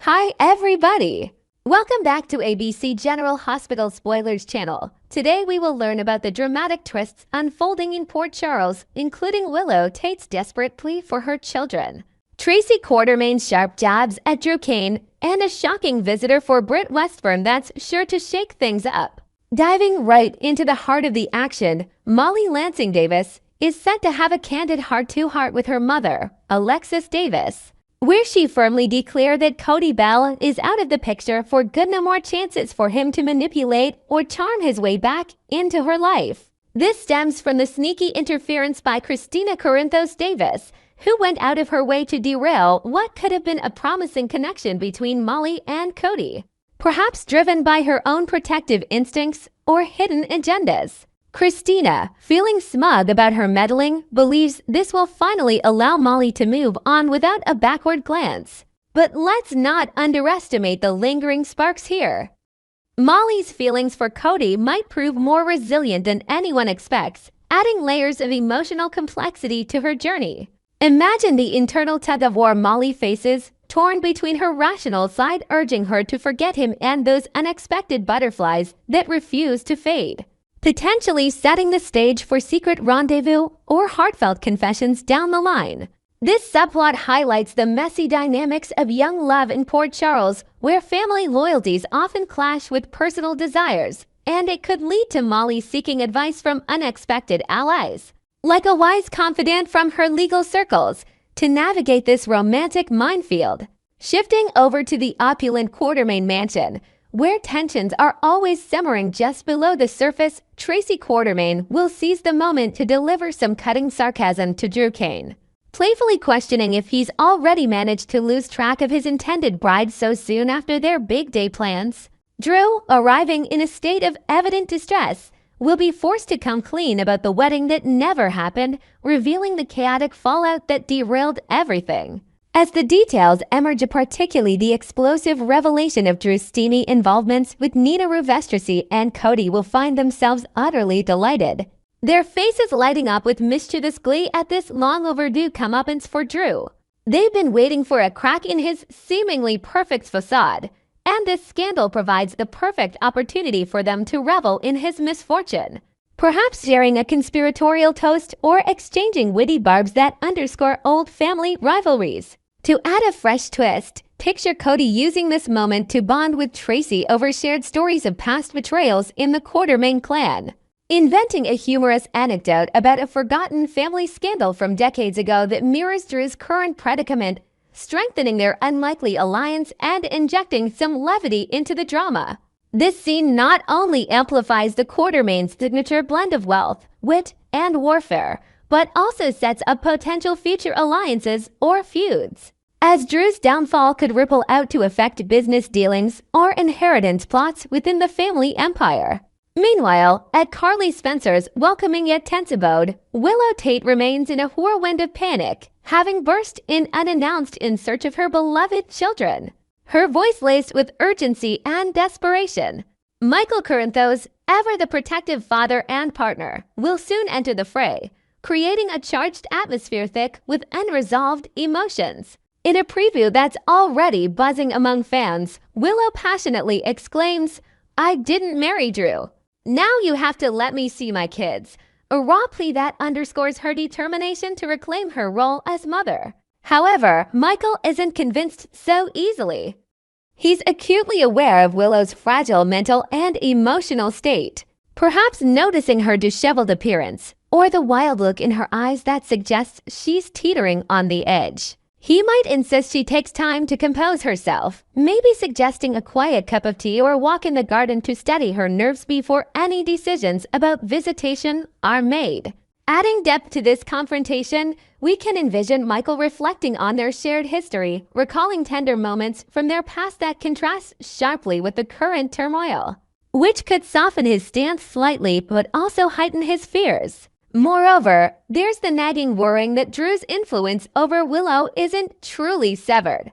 Hi everybody! Welcome back to ABC General Hospital Spoilers channel. Today we will learn about the dramatic twists unfolding in Port Charles, including Willow Tate's desperate plea for her children, Tracy Quartermain's sharp jabs at Drew Kane, and a shocking visitor for Britt Westburn that's sure to shake things up. Diving right into the heart of the action, Molly Lansing Davis is set to have a candid heart-to-heart with her mother, Alexis Davis, where she firmly declared that Cody Bell is out of the picture for good. No more chances for him to manipulate or charm his way back into her life. This stems from the sneaky interference by Christina Corinthos Davis, who went out of her way to derail what could have been a promising connection between Molly and Cody, perhaps driven by her own protective instincts or hidden agendas. Christina, feeling smug about her meddling, believes this will finally allow Molly to move on without a backward glance. But let's not underestimate the lingering sparks here. Molly's feelings for Cody might prove more resilient than anyone expects, adding layers of emotional complexity to her journey. Imagine the internal tug-of-war Molly faces, torn between her rational side urging her to forget him and those unexpected butterflies that refuse to fade, potentially setting the stage for secret rendezvous or heartfelt confessions down the line. This subplot highlights the messy dynamics of young love in Port Charles, where family loyalties often clash with personal desires, and it could lead to Molly seeking advice from unexpected allies, like a wise confidant from her legal circles, to navigate this romantic minefield. Shifting over to the opulent Quartermain mansion, where tensions are always simmering just below the surface, Tracy Quartermain will seize the moment to deliver some cutting sarcasm to Drew Kane, playfully questioning if he's already managed to lose track of his intended bride so soon after their big day plans. Drew, arriving in a state of evident distress, will be forced to come clean about the wedding that never happened, revealing the chaotic fallout that derailed everything. As the details emerge, particularly the explosive revelation of Drew's steamy involvements with Nina Ruvestracy and Cody will find themselves utterly delighted, their faces lighting up with mischievous glee at this long-overdue comeuppance for Drew. They've been waiting for a crack in his seemingly perfect facade, and this scandal provides the perfect opportunity for them to revel in his misfortune, perhaps sharing a conspiratorial toast or exchanging witty barbs that underscore old family rivalries. To add a fresh twist, picture Cody using this moment to bond with Tracy over shared stories of past betrayals in the Quartermain clan, inventing a humorous anecdote about a forgotten family scandal from decades ago that mirrors Drew's current predicament, strengthening their unlikely alliance and injecting some levity into the drama. This scene not only amplifies the Quartermain's signature blend of wealth, wit, and warfare, but also sets up potential future alliances or feuds, as Drew's downfall could ripple out to affect business dealings or inheritance plots within the family empire. Meanwhile, at Carly Spencer's welcoming yet tense abode, Willow Tate remains in a whirlwind of panic, having burst in unannounced in search of her beloved children, her voice laced with urgency and desperation. Michael Corinthos, ever the protective father and partner, will soon enter the fray, creating a charged atmosphere thick with unresolved emotions. In a preview that's already buzzing among fans, Willow passionately exclaims, "I didn't marry Drew. Now you have to let me see my kids," a raw plea that underscores her determination to reclaim her role as mother. However, Michael isn't convinced so easily. He's acutely aware of Willow's fragile mental and emotional state, perhaps noticing her disheveled appearance or the wild look in her eyes that suggests she's teetering on the edge. He might insist she takes time to compose herself, maybe suggesting a quiet cup of tea or walk in the garden to steady her nerves before any decisions about visitation are made. Adding depth to this confrontation, we can envision Michael reflecting on their shared history, recalling tender moments from their past that contrasts sharply with the current turmoil, which could soften his stance slightly but also heighten his fears. Moreover, there's the nagging worrying that Drew's influence over Willow isn't truly severed.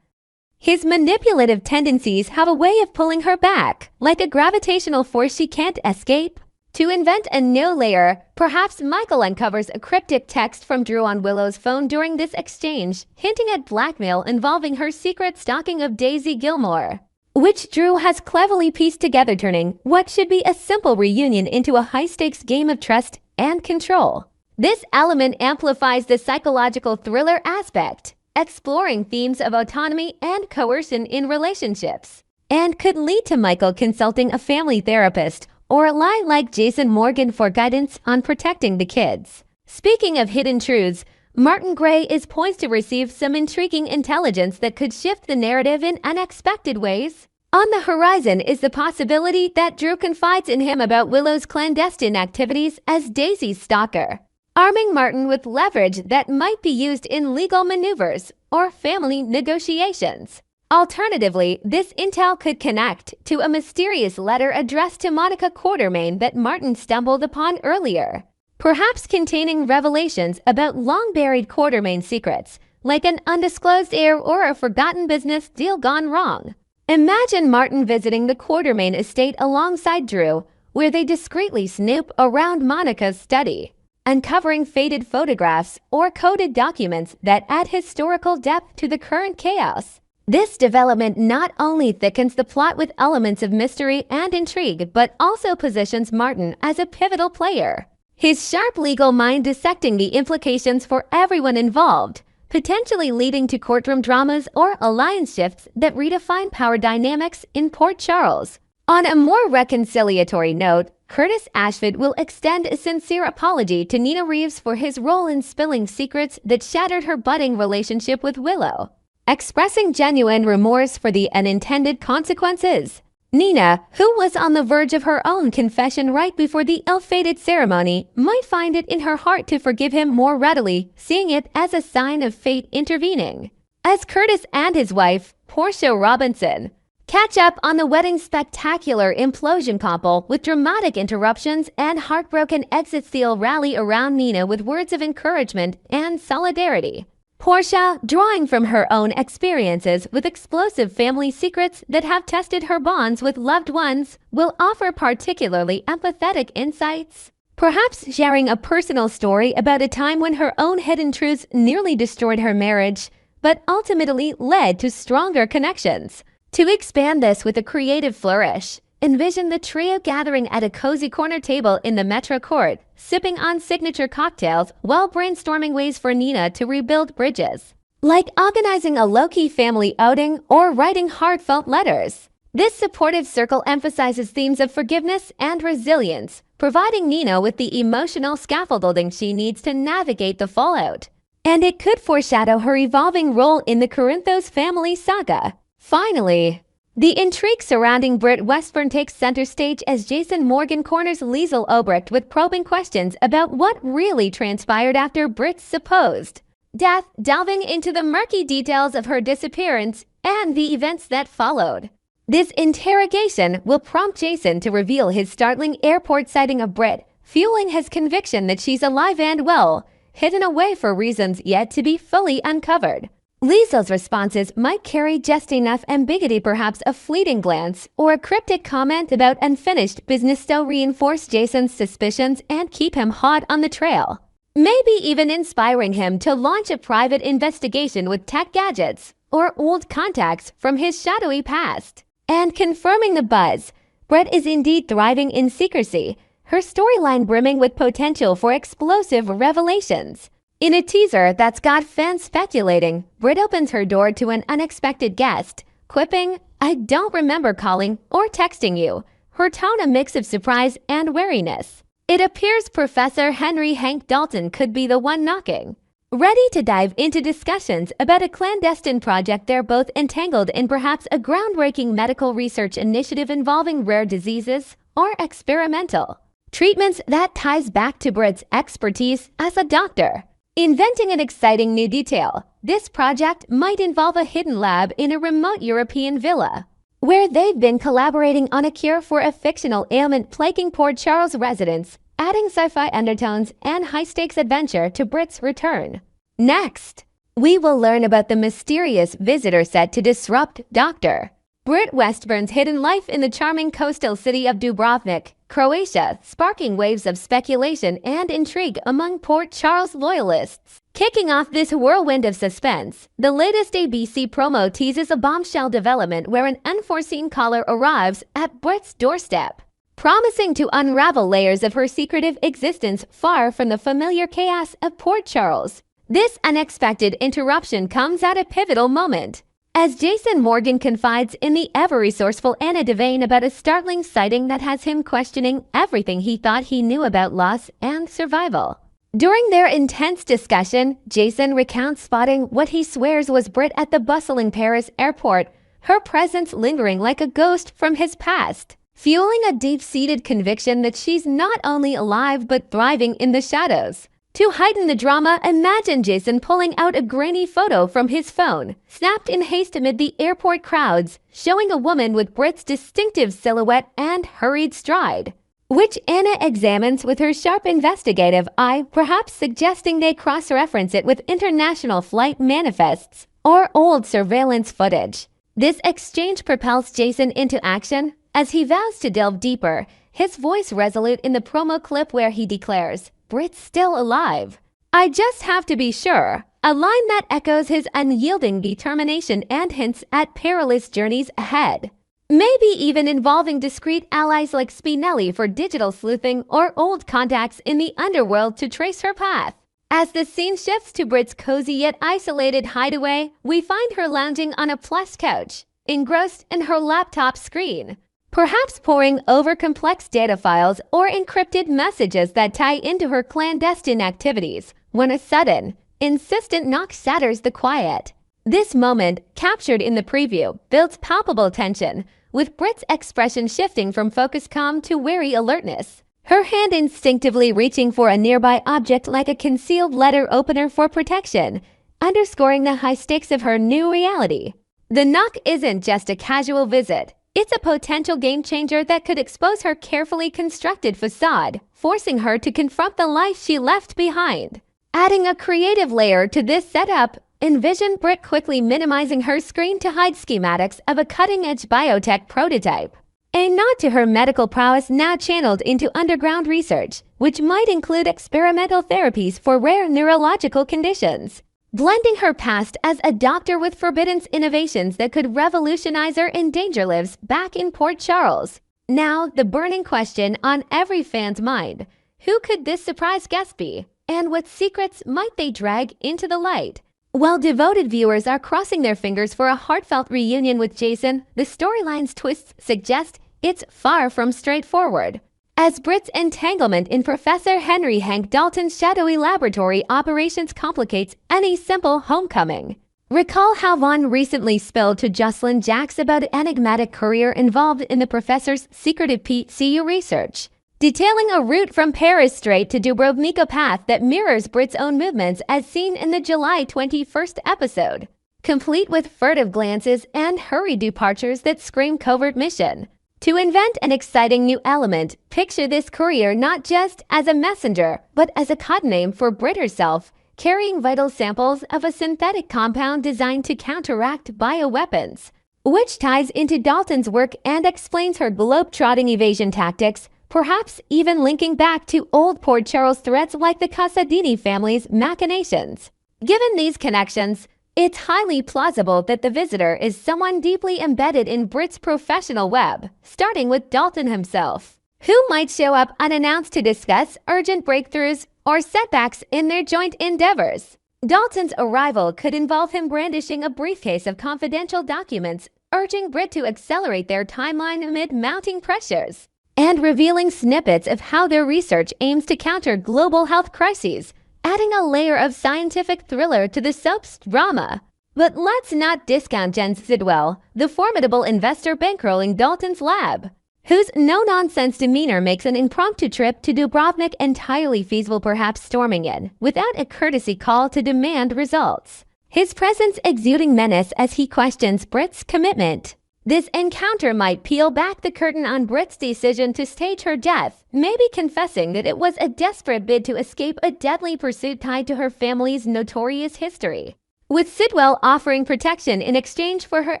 His manipulative tendencies have a way of pulling her back, like a gravitational force she can't escape. To invent a new layer, perhaps Michael uncovers a cryptic text from Drew on Willow's phone during this exchange, hinting at blackmail involving her secret stalking of Daisy Gilmore, which Drew has cleverly pieced together, turning what should be a simple reunion into a high-stakes game of trust and control. This element amplifies the psychological thriller aspect, exploring themes of autonomy and coercion in relationships, and could lead to Michael consulting a family therapist or lie like Jason Morgan for guidance on protecting the kids. Speaking of hidden truths, Martin Gray is poised to receive some intriguing intelligence that could shift the narrative in unexpected ways. On the horizon is the possibility that Drew confides in him about Willow's clandestine activities as Daisy's stalker, arming Martin with leverage that might be used in legal maneuvers or family negotiations. Alternatively, this intel could connect to a mysterious letter addressed to Monica Quartermaine that Martin stumbled upon earlier, perhaps containing revelations about long-buried Quartermaine secrets, like an undisclosed heir or a forgotten business deal gone wrong. Imagine Martin visiting the Quartermaine estate alongside Drew, where they discreetly snoop around Monica's study, uncovering faded photographs or coded documents that add historical depth to the current chaos. This development not only thickens the plot with elements of mystery and intrigue, but also positions Martin as a pivotal player, his sharp legal mind dissecting the implications for everyone involved, potentially leading to courtroom dramas or alliance shifts that redefine power dynamics in Port Charles. On a more reconciliatory note, Curtis Ashford will extend a sincere apology to Nina Reeves for his role in spilling secrets that shattered her budding relationship with Willow, expressing genuine remorse for the unintended consequences. Nina, who was on the verge of her own confession right before the ill-fated ceremony, might find it in her heart to forgive him more readily, seeing it as a sign of fate intervening. As Curtis and his wife, Portia Robinson, catch up on the wedding's spectacular implosion couple with dramatic interruptions and heartbroken exits, they'll rally around Nina with words of encouragement and solidarity. Portia, drawing from her own experiences with explosive family secrets that have tested her bonds with loved ones, will offer particularly empathetic insights, perhaps sharing a personal story about a time when her own hidden truths nearly destroyed her marriage, but ultimately led to stronger connections. To expand this with a creative flourish, envision the trio gathering at a cozy corner table in the Metro Court, sipping on signature cocktails while brainstorming ways for Nina to rebuild bridges, like organizing a low-key family outing or writing heartfelt letters. This supportive circle emphasizes themes of forgiveness and resilience, providing Nina with the emotional scaffolding she needs to navigate the fallout. And it could foreshadow her evolving role in the Corinthos family saga. Finally, the intrigue surrounding Britt Westburn takes center stage as Jason Morgan corners Liesl Obrecht with probing questions about what really transpired after Britt's supposed death, delving into the murky details of her disappearance and the events that followed. This interrogation will prompt Jason to reveal his startling airport sighting of Britt, fueling his conviction that she's alive and well, hidden away for reasons yet to be fully uncovered. Liesl's responses might carry just enough ambiguity, perhaps a fleeting glance or a cryptic comment about unfinished business to reinforce Jason's suspicions and keep him hot on the trail, maybe even inspiring him to launch a private investigation with tech gadgets or old contacts from his shadowy past. And confirming the buzz, Britt is indeed thriving in secrecy, her storyline brimming with potential for explosive revelations. In a teaser that's got fans speculating, Britt opens her door to an unexpected guest, quipping, "I don't remember calling or texting you," her tone a mix of surprise and wariness. It appears Professor Henry Hank Dalton could be the one knocking. Ready to dive into discussions about a clandestine project, they're both entangled in perhaps a groundbreaking medical research initiative involving rare diseases or experimental treatments that ties back to Britt's expertise as a doctor. Inventing an exciting new detail, this project might involve a hidden lab in a remote European villa, where they've been collaborating on a cure for a fictional ailment plaguing Port Charles residents, adding sci-fi undertones and high-stakes adventure to Britt's return. Next, we will learn about the mysterious visitor set to disrupt Dr. Britt Westburn's hidden life in the charming coastal city of Dubrovnik, Croatia, sparking waves of speculation and intrigue among Port Charles loyalists. Kicking off this whirlwind of suspense, the latest ABC promo teases a bombshell development where an unforeseen caller arrives at Britt's doorstep, promising to unravel layers of her secretive existence far from the familiar chaos of Port Charles. This unexpected interruption comes at a pivotal moment, as Jason Morgan confides in the ever-resourceful Anna Devane about a startling sighting that has him questioning everything he thought he knew about loss and survival. During their intense discussion, Jason recounts spotting what he swears was Britt at the bustling Paris airport, her presence lingering like a ghost from his past, fueling a deep-seated conviction that she's not only alive but thriving in the shadows. To heighten the drama, imagine Jason pulling out a grainy photo from his phone, snapped in haste amid the airport crowds, showing a woman with Britt's distinctive silhouette and hurried stride, which Anna examines with her sharp investigative eye, perhaps suggesting they cross-reference it with international flight manifests or old surveillance footage. This exchange propels Jason into action as he vows to delve deeper, his voice resolute in the promo clip where he declares, "Britt's still alive. I just have to be sure," a line that echoes his unyielding determination and hints at perilous journeys ahead, maybe even involving discreet allies like Spinelli for digital sleuthing or old contacts in the underworld to trace her path. As the scene shifts to Britt's cozy yet isolated hideaway, we find her lounging on a plush couch, engrossed in her laptop screen, perhaps poring over complex data files or encrypted messages that tie into her clandestine activities, when a sudden, insistent knock shatters the quiet. This moment, captured in the preview, builds palpable tension, with Britt's expression shifting from focused calm to wary alertness, her hand instinctively reaching for a nearby object like a concealed letter opener for protection, underscoring the high stakes of her new reality. The knock isn't just a casual visit. It's a potential game-changer that could expose her carefully constructed facade, forcing her to confront the life she left behind. Adding a creative layer to this setup, envision Britt quickly minimizing her screen to hide schematics of a cutting-edge biotech prototype. A nod to her medical prowess now channeled into underground research, which might include experimental therapies for rare neurological conditions, blending her past as a doctor with forbidden innovations that could revolutionize her in danger lives back in Port Charles. Now, the burning question on every fan's mind: who could this surprise guest be? And what secrets might they drag into the light? While devoted viewers are crossing their fingers for a heartfelt reunion with Jason, the storyline's twists suggest it's far from straightforward, as Britt's entanglement in Professor Henry Hank Dalton's shadowy laboratory operations complicates any simple homecoming. Recall how Vaughn recently spilled to Jocelyn Jacks about enigmatic courier involved in the professor's secretive PCU research, detailing a route from Paris Strait to Dubrovnik path that mirrors Britt's own movements as seen in the July 21st episode, complete with furtive glances and hurried departures that scream covert mission. To invent an exciting new element, picture this courier not just as a messenger, but as a code name for Britt herself, carrying vital samples of a synthetic compound designed to counteract bioweapons, which ties into Dalton's work and explains her globe-trotting evasion tactics, perhaps even linking back to old Port Charles threats like the Casadini family's machinations. Given these connections, it's highly plausible that the visitor is someone deeply embedded in Britt's professional web, starting with Dalton himself, who might show up unannounced to discuss urgent breakthroughs or setbacks in their joint endeavors. Dalton's arrival could involve him brandishing a briefcase of confidential documents, urging Britt to accelerate their timeline amid mounting pressures, and revealing snippets of how their research aims to counter global health crises, adding a layer of scientific thriller to the soap's drama. But let's not discount Jen Sidwell, the formidable investor bankrolling Dalton's lab, whose no-nonsense demeanor makes an impromptu trip to Dubrovnik entirely feasible, perhaps storming in without a courtesy call to demand results, his presence exuding menace as he questions Britt's commitment. This encounter might peel back the curtain on Britt's decision to stage her death, maybe confessing that it was a desperate bid to escape a deadly pursuit tied to her family's notorious history, with Sidwell offering protection in exchange for her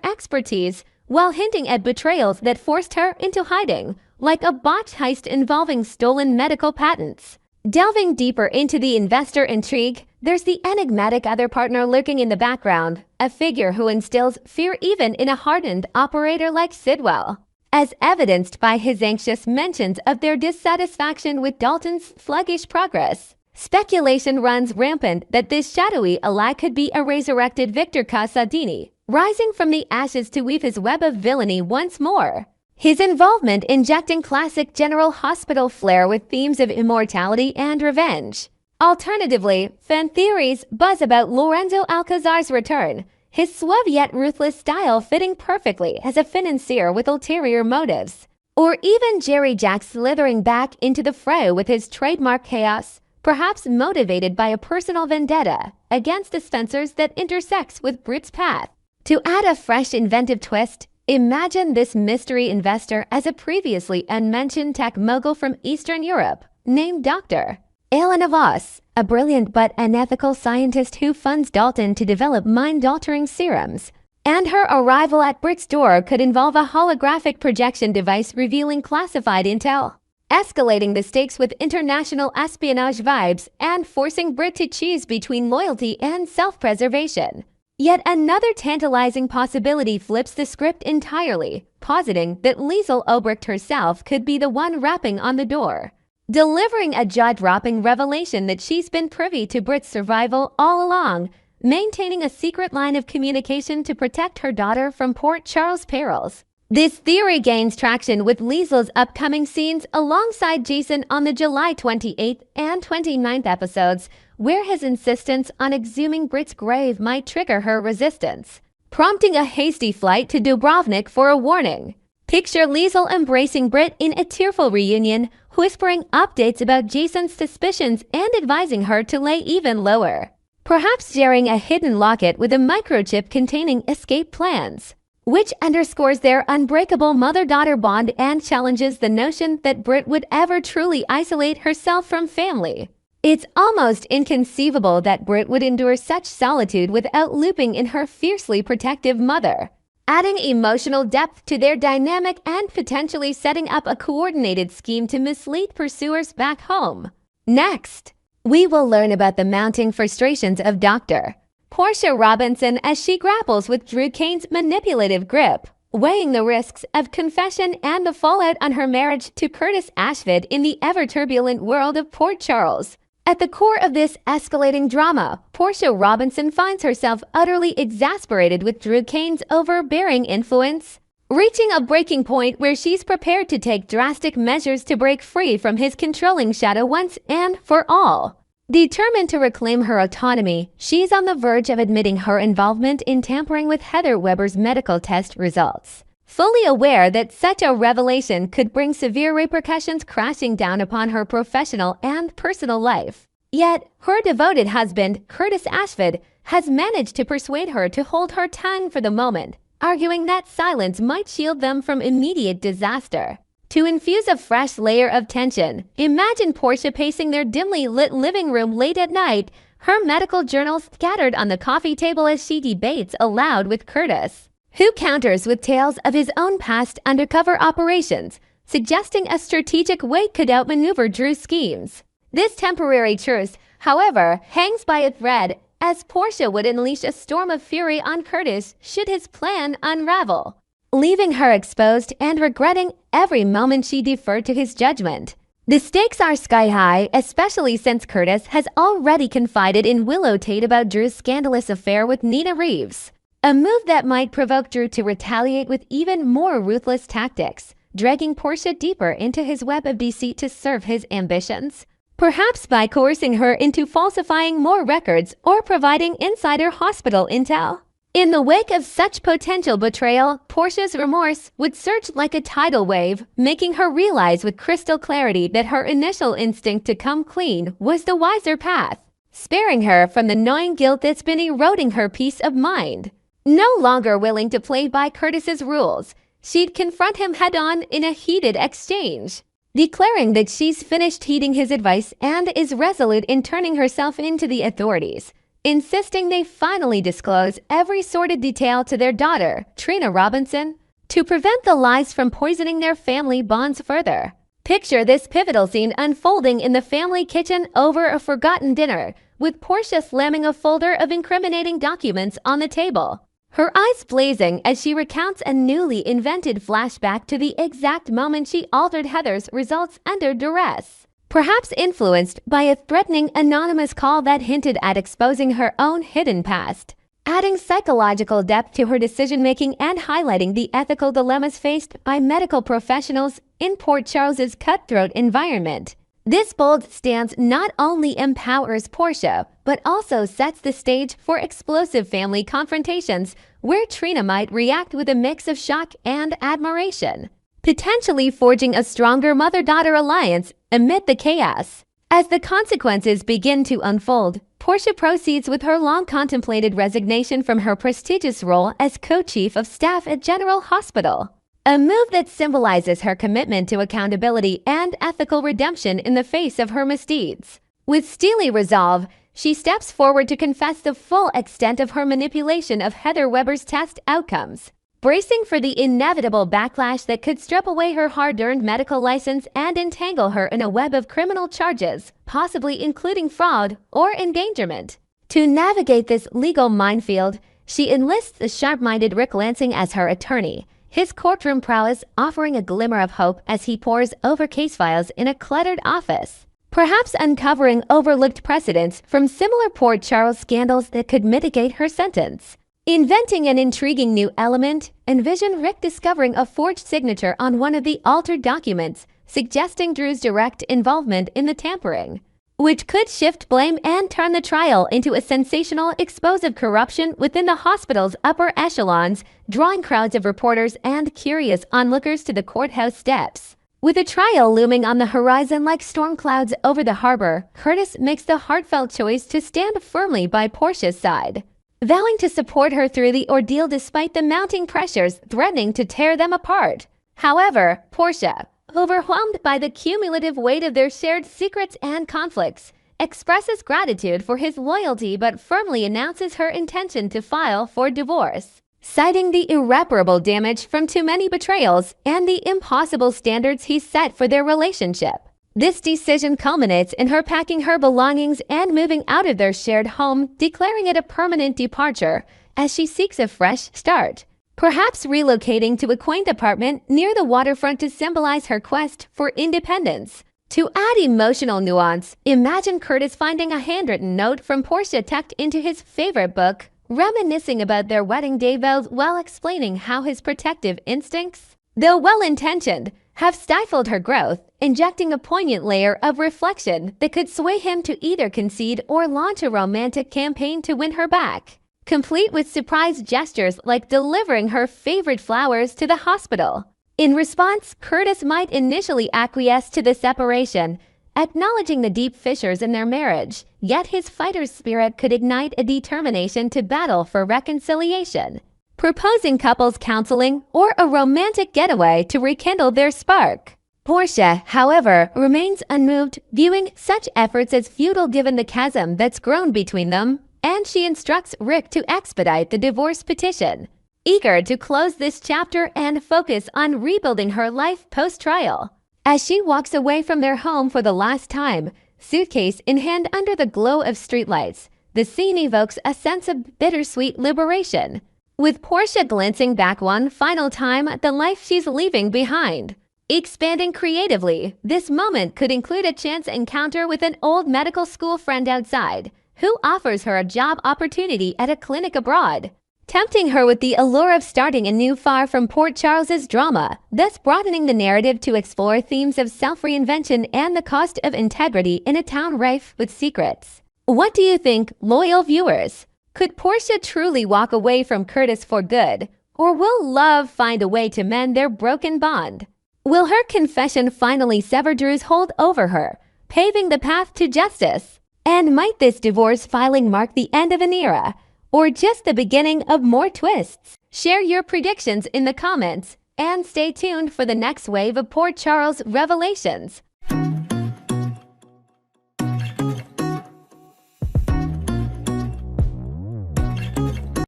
expertise, while hinting at betrayals that forced her into hiding, like a botched heist involving stolen medical patents. Delving deeper into the investor intrigue, there's the enigmatic other partner lurking in the background, a figure who instills fear even in a hardened operator like Sidwell. As evidenced by his anxious mentions of their dissatisfaction with Dalton's sluggish progress. Speculation runs rampant that this shadowy ally could be a resurrected Victor Casadini, rising from the ashes to weave his web of villainy once more. His involvement injecting classic General Hospital flair with themes of immortality and revenge. Alternatively, fan theories buzz about Lorenzo Alcazar's return, his suave yet ruthless style fitting perfectly as a financier with ulterior motives. Or even Jerry Jack slithering back into the fray with his trademark chaos, perhaps motivated by a personal vendetta against the Spencers that intersects with Brit's path. To add a fresh inventive twist, imagine this mystery investor as a previously unmentioned tech mogul from Eastern Europe named Dr. Elena Voss, a brilliant but unethical scientist who funds Dalton to develop mind-altering serums. And her arrival at Brit's door could involve a holographic projection device revealing classified intel, escalating the stakes with international espionage vibes and forcing Brit to choose between loyalty and self-preservation. Yet another tantalizing possibility flips the script entirely, positing that Liesl Obrecht herself could be the one rapping on the door, delivering a jaw-dropping revelation that she's been privy to Brit's survival all along, maintaining a secret line of communication to protect her daughter from Port Charles perils. This theory gains traction with Liesl's upcoming scenes alongside Jason on the July 28th and 29th episodes, where his insistence on exhuming Brit's grave might trigger her resistance, prompting a hasty flight to Dubrovnik for a warning. Picture Liesl embracing Brit in a tearful reunion, whispering updates about Jason's suspicions and advising her to lay even lower, perhaps sharing a hidden locket with a microchip containing escape plans, which underscores their unbreakable mother-daughter bond and challenges the notion that Brit would ever truly isolate herself from family. It's almost inconceivable that Brit would endure such solitude without looping in her fiercely protective mother, adding emotional depth to their dynamic and potentially setting up a coordinated scheme to mislead pursuers back home. Next, we will learn about the mounting frustrations of Dr. Portia Robinson as she grapples with Drew Kane's manipulative grip, weighing the risks of confession and the fallout on her marriage to Curtis Ashford in the ever-turbulent world of Port Charles. At the core of this escalating drama, Portia Robinson finds herself utterly exasperated with Drew Kane's overbearing influence, reaching a breaking point where she's prepared to take drastic measures to break free from his controlling shadow once and for all. Determined to reclaim her autonomy, she's on the verge of admitting her involvement in tampering with Heather Weber's medical test results, fully aware that such a revelation could bring severe repercussions crashing down upon her professional and personal life. Yet, her devoted husband, Curtis Ashford, has managed to persuade her to hold her tongue for the moment, arguing that silence might shield them from immediate disaster. To infuse a fresh layer of tension, imagine Portia pacing their dimly lit living room late at night, her medical journals scattered on the coffee table as she debates aloud with Curtis, who counters with tales of his own past undercover operations, suggesting a strategic way could outmaneuver Drew's schemes. This temporary truce, however, hangs by a thread, as Portia would unleash a storm of fury on Curtis should his plan unravel, leaving her exposed and regretting every moment she deferred to his judgment. The stakes are sky high, especially since Curtis has already confided in Willow Tate about Drew's scandalous affair with Nina Reeves, a move that might provoke Drew to retaliate with even more ruthless tactics, dragging Portia deeper into his web of deceit to serve his ambitions, perhaps by coercing her into falsifying more records or providing insider hospital intel. In the wake of such potential betrayal, Portia's remorse would surge like a tidal wave, making her realize with crystal clarity that her initial instinct to come clean was the wiser path, sparing her from the gnawing guilt that's been eroding her peace of mind. No longer willing to play by Curtis's rules, she'd confront him head-on in a heated exchange, declaring that she's finished heeding his advice and is resolute in turning herself into the authorities, insisting they finally disclose every sordid detail to their daughter, Trina Robinson, to prevent the lies from poisoning their family bonds further. Picture this pivotal scene unfolding in the family kitchen over a forgotten dinner, with Portia slamming a folder of incriminating documents on the table, her eyes blazing as she recounts a newly invented flashback to the exact moment she altered Heather's results under duress, perhaps influenced by a threatening anonymous call that hinted at exposing her own hidden past, adding psychological depth to her decision-making and highlighting the ethical dilemmas faced by medical professionals in Port Charles's cutthroat environment. This bold stance not only empowers Portia, but also sets the stage for explosive family confrontations where Trina might react with a mix of shock and admiration, potentially forging a stronger mother-daughter alliance amid the chaos. As the consequences begin to unfold, Portia proceeds with her long-contemplated resignation from her prestigious role as co-chief of staff at General Hospital, a move that symbolizes her commitment to accountability and ethical redemption in the face of her misdeeds. With steely resolve, she steps forward to confess the full extent of her manipulation of Heather Weber's test outcomes, bracing for the inevitable backlash that could strip away her hard-earned medical license and entangle her in a web of criminal charges, possibly including fraud or endangerment. To navigate this legal minefield, she enlists the sharp-minded Rick Lansing as her attorney, his courtroom prowess offering a glimmer of hope as he pores over case files in a cluttered office, perhaps uncovering overlooked precedents from similar Port Charles scandals that could mitigate her sentence. Inventing an intriguing new element, envision Rick discovering a forged signature on one of the altered documents, suggesting Drew's direct involvement in the tampering, which could shift blame and turn the trial into a sensational expose of corruption within the hospital's upper echelons, drawing crowds of reporters and curious onlookers to the courthouse steps. With a trial looming on the horizon like storm clouds over the harbor, Curtis makes the heartfelt choice to stand firmly by Portia's side, vowing to support her through the ordeal despite the mounting pressures threatening to tear them apart. However, Portia, overwhelmed by the cumulative weight of their shared secrets and conflicts, expresses gratitude for his loyalty but firmly announces her intention to file for divorce, citing the irreparable damage from too many betrayals and the impossible standards he set for their relationship. This decision culminates in her packing her belongings and moving out of their shared home, declaring it a permanent departure as she seeks a fresh start, perhaps relocating to a quaint apartment near the waterfront to symbolize her quest for independence. To add emotional nuance, imagine Curtis finding a handwritten note from Portia tucked into his favorite book, reminiscing about their wedding day vows while explaining how his protective instincts, though well-intentioned, have stifled her growth, injecting a poignant layer of reflection that could sway him to either concede or launch a romantic campaign to win her back, complete with surprise gestures like delivering her favorite flowers to the hospital. In response, Curtis might initially acquiesce to the separation, acknowledging the deep fissures in their marriage, yet his fighter's spirit could ignite a determination to battle for reconciliation, proposing couples counseling or a romantic getaway to rekindle their spark. Portia, however, remains unmoved, viewing such efforts as futile given the chasm that's grown between them, and she instructs Rick to expedite the divorce petition, eager to close this chapter and focus on rebuilding her life post-trial. As she walks away from their home for the last time, suitcase in hand under the glow of streetlights, the scene evokes a sense of bittersweet liberation, with Portia glancing back one final time at the life she's leaving behind. Expanding creatively, this moment could include a chance encounter with an old medical school friend outside, who offers her a job opportunity at a clinic abroad, tempting her with the allure of starting anew far from Port Charles's drama, thus broadening the narrative to explore themes of self-reinvention and the cost of integrity in a town rife with secrets. What do you think, loyal viewers? Could Portia truly walk away from Curtis for good, or will love find a way to mend their broken bond? Will her confession finally sever Drew's hold over her, paving the path to justice? And might this divorce filing mark the end of an era, or just the beginning of more twists? Share your predictions in the comments, and stay tuned for the next wave of Port Charles revelations.